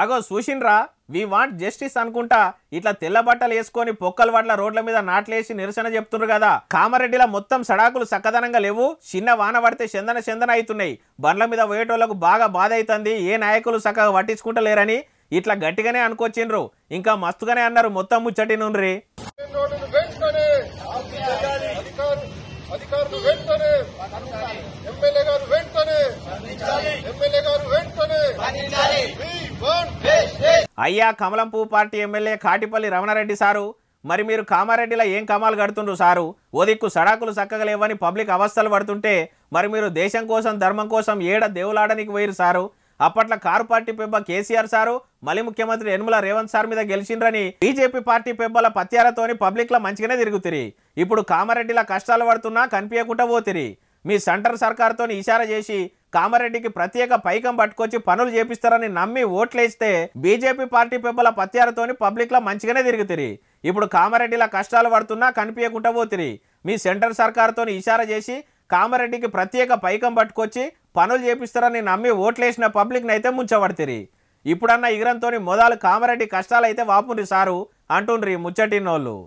అగో చూసిండ్రా we want justice అనుకుంటా ఇట్లా తెల్ల బట్టలు వేసుకొని పొక్కల వడ్ల రోడ్ల మీద నాట్లేసి నిరసన చెప్తుండ్రు కదా. కామారెడ్డిలో మొత్తం సడాకులు చక్కదనంగా లేవు. చిన్న వాన పడితే చందన అవుతున్నాయి. బండ్ల మీద పోయేటోళ్లకు బాగా బాధ అవుతుంది. ఏ నాయకులు చక్కగా పట్టించుకుంటలేరని ఇట్లా గట్టిగానే అనుకొచ్చిండ్రు. ఇంకా మస్తుగానే అన్నారు. మొత్తం ముచ్చటి నుండ్రి. అయ్యా కమలం పువ్వు party MLA Katipalli Ramanareddy sir, మరి మీరు కామారెడ్డిలో ఏం కమాలు కడుతుండ్రు సారు? ఓ దిక్కు సడాకులు చక్కగా లేవని పబ్లిక్ అవస్థలు పడుతుంటే మరి మీరు దేశం కోసం ధర్మం కోసం ఏడ దేవులాడనికి పోయిరు సారు. అప్పట్లో కారు పార్టీ పెబ్బ కేసీఆర్ సారు మళ్ళీ ముఖ్యమంత్రి యనమల రేవంత్ సార్ మీద గెలిచిండ్రని బీజేపీ పార్టీ పెబ్బల పత్యాలతోని పబ్లిక్ లో మంచిగానే తిరుగుతిరి. ఇప్పుడు కామారెడ్డిలో కష్టాలు పడుతున్నా కనిపించకుండా పోతిరి. మీ సెంటర్ సర్కార్తో ఇషారా చేసి కామారెడ్డికి ప్రత్యేక పైకం పట్టుకొచ్చి పనులు చేపిస్తారని నమ్మి ఓట్లేస్తే బీజేపీ పార్టీ పెబ్బల పత్యాలతోని పబ్లిక్ లో మంచిగానే తిరుగుతిరి. ఇప్పుడు కామారెడ్డిలో కష్టాలు పడుతున్నా కనిపించకుండా పోతిరి. మీ సెంటర్ సర్కార్తో ఇషారా చేసి కామారెడ్డికి ప్రత్యేక పైకం పట్టుకొచ్చి పనులు చేపిస్తారని నమ్మి ఓట్లేసిన పబ్లిక్ నైతే ముంచబడితిరి. ఇప్పుడన్నా ఇగరంతోని మొదలు కామారెడ్డి కష్టాలు అయితే వాపుండ్రి సారు అంటుండ్రి ముచ్చటినోళ్ళు.